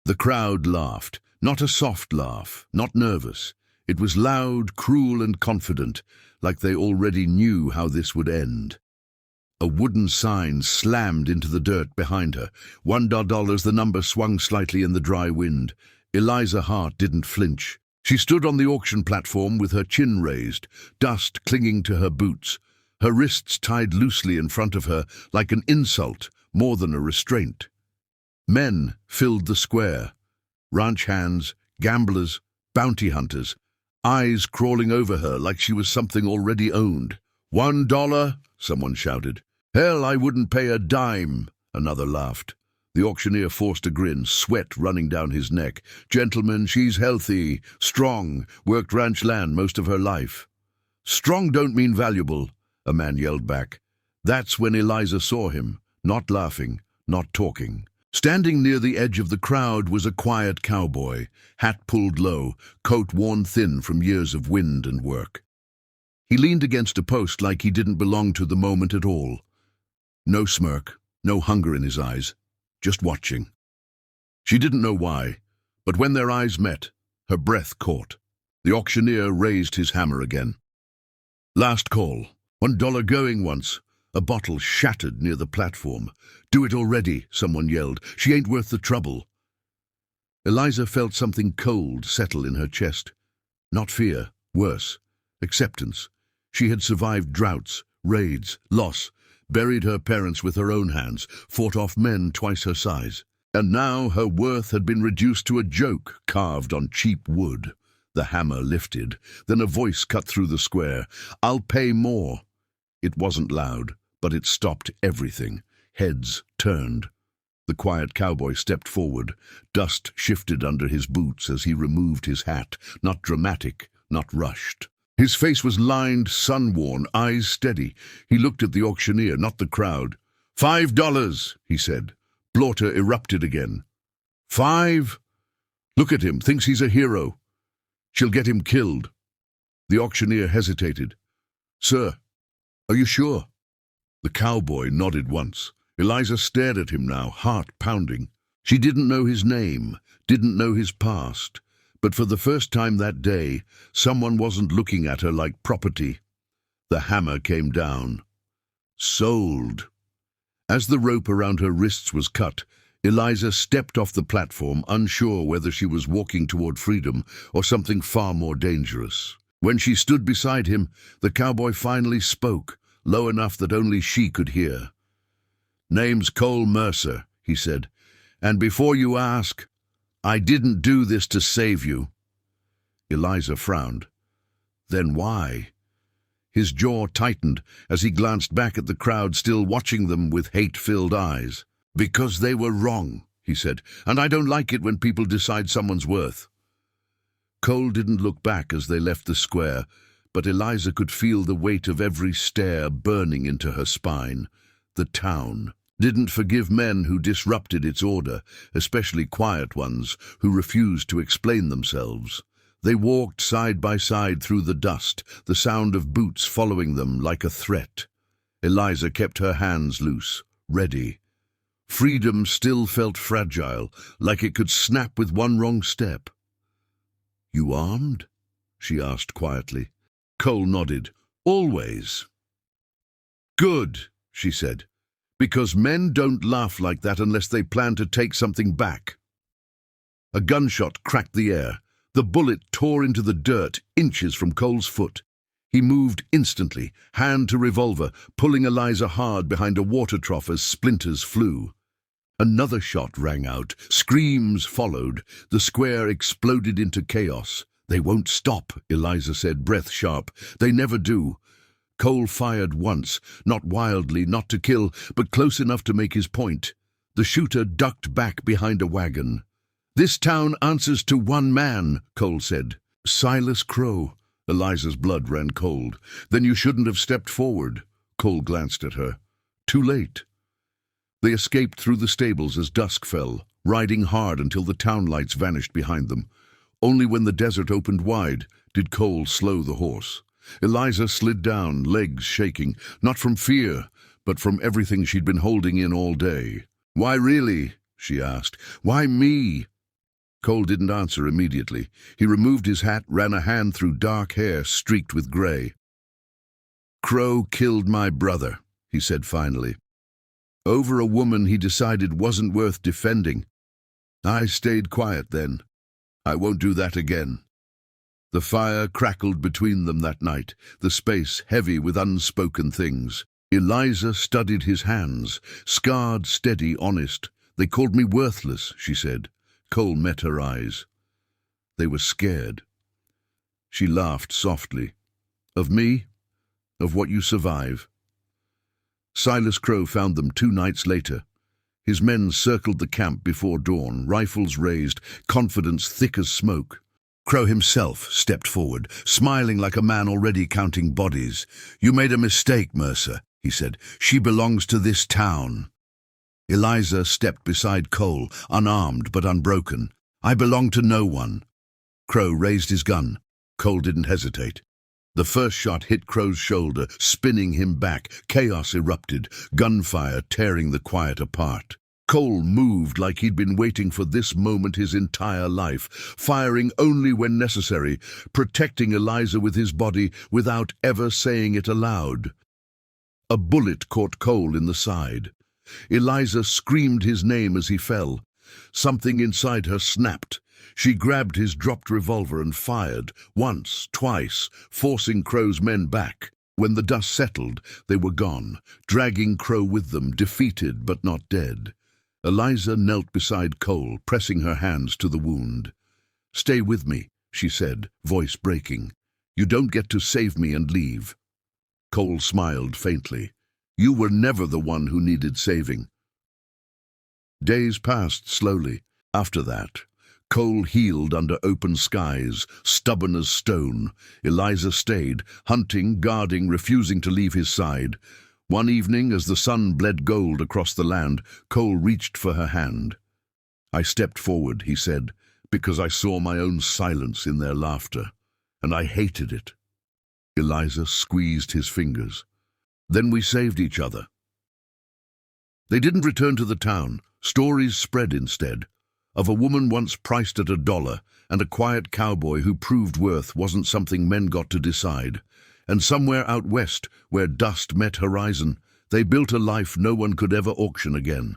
The crowd laughed, not a soft laugh, not nervous. It was loud, cruel, and confident, like they already knew how this would end. A wooden sign slammed into the dirt behind her. $1, the number swung slightly in the dry wind. Eliza Hart didn't flinch. She stood on the auction platform with her chin raised, dust clinging to her boots, her wrists tied loosely in front of her like an insult more than a restraint. Men filled the square. Ranch hands, gamblers, bounty hunters, eyes crawling over her like she was something already owned. $1, someone shouted. Hell, I wouldn't pay a dime, another laughed. The auctioneer forced a grin, sweat running down his neck. Gentlemen, she's healthy, strong, worked ranch land most of her life. Strong don't mean valuable, a man yelled back. That's when Eliza saw him, not laughing, not talking. Standing near the edge of the crowd was a quiet cowboy, hat pulled low, coat worn thin from years of wind and work. He leaned against a post like he didn't belong to the moment at all. No smirk, no hunger in his eyes, just watching. She didn't know why, but when their eyes met, her breath caught. The auctioneer raised his hammer again. Last call. $1 going once. A bottle shattered near the platform. Do it already, someone yelled. She ain't worth the trouble. Eliza felt something cold settle in her chest. Not fear, worse. Acceptance. She had survived droughts, raids, loss, buried her parents with her own hands, fought off men twice her size. And now her worth had been reduced to a joke carved on cheap wood. The hammer lifted. Then a voice cut through the square. I'll pay more. It wasn't loud, but it stopped everything. Heads turned. The quiet cowboy stepped forward. Dust shifted under his boots as he removed his hat, not dramatic, not rushed. His face was lined, sun-worn, eyes steady. He looked at the auctioneer, not the crowd. $5, he said. Blorter erupted again. 5? Look at him, thinks he's a hero. She'll get him killed. The auctioneer hesitated. Sir, are you sure? The cowboy nodded once. Eliza stared at him now, heart pounding. She didn't know his name, didn't know his past. But for the first time that day, someone wasn't looking at her like property. The hammer came down. Sold. As the rope around her wrists was cut, Eliza stepped off the platform, unsure whether she was walking toward freedom or something far more dangerous. When she stood beside him, the cowboy finally spoke, low enough that only she could hear. Name's Cole Mercer, he said, and before you ask, I didn't do this to save you. Eliza frowned. Then why? His jaw tightened as he glanced back at the crowd still watching them with hate-filled eyes. Because they were wrong, he said, and I don't like it when people decide someone's worth. Cole didn't look back as they left the square, but Eliza could feel the weight of every stare burning into her spine. The town didn't forgive men who disrupted its order, especially quiet ones who refused to explain themselves. They walked side by side through the dust, the sound of boots following them like a threat. Eliza kept her hands loose, ready. Freedom still felt fragile, like it could snap with one wrong step. You armed? She asked quietly. Cole nodded. Always. Good, she said. Because men don't laugh like that unless they plan to take something back. A gunshot cracked the air. The bullet tore into the dirt, inches from Cole's foot. He moved instantly, hand to revolver, pulling Eliza hard behind a water trough as splinters flew. Another shot rang out. Screams followed. The square exploded into chaos. They won't stop, Eliza said, breath sharp. They never do. Cole fired once, not wildly, not to kill, but close enough to make his point. The shooter ducked back behind a wagon. This town answers to one man, Cole said. Silas Crow. Eliza's blood ran cold. Then you shouldn't have stepped forward. Cole glanced at her. Too late. They escaped through the stables as dusk fell, riding hard until the town lights vanished behind them. Only when the desert opened wide did Cole slow the horse. Eliza slid down, legs shaking, not from fear, but from everything she'd been holding in all day. Why really? She asked. Why me? Cole didn't answer immediately. He removed his hat, ran a hand through dark hair streaked with grey. "Crow killed my brother," he said finally. "Over a woman he decided wasn't worth defending. I stayed quiet then. I won't do that again." The fire crackled between them that night, the space heavy with unspoken things. Eliza studied his hands, scarred, steady, honest. "They called me worthless," she said. Cole met her eyes. They were scared. She laughed softly. "Of me? Of what you survive?" Silas Crow found them 2 nights later. His men circled the camp before dawn, rifles raised, confidence thick as smoke. Crow himself stepped forward, smiling like a man already counting bodies. "You made a mistake, Mercer," he said. "She belongs to this town." Eliza stepped beside Cole, unarmed but unbroken. "I belong to no one." Crow raised his gun. Cole didn't hesitate. The first shot hit Crow's shoulder, spinning him back. Chaos erupted, gunfire tearing the quiet apart. Cole moved like he'd been waiting for this moment his entire life, firing only when necessary, protecting Eliza with his body without ever saying it aloud. A bullet caught Cole in the side. Eliza screamed his name as he fell. Something inside her snapped. She grabbed his dropped revolver and fired, once, twice, forcing Crow's men back. When the dust settled, they were gone, dragging Crow with them, defeated but not dead. Eliza knelt beside Cole, pressing her hands to the wound. "Stay with me," she said, voice breaking. "You don't get to save me and leave." Cole smiled faintly. "You were never the one who needed saving." Days passed slowly. After that, Cole healed under open skies, stubborn as stone. Eliza stayed, hunting, guarding, refusing to leave his side. One evening, as the sun bled gold across the land, Cole reached for her hand. "I stepped forward," he said, "because I saw my own silence in their laughter, and I hated it." Eliza squeezed his fingers. "Then we saved each other." They didn't return to the town. Stories spread instead, of a woman once priced at $1, and a quiet cowboy who proved worth wasn't something men got to decide. And somewhere out west, where dust met horizon, they built a life no one could ever auction again.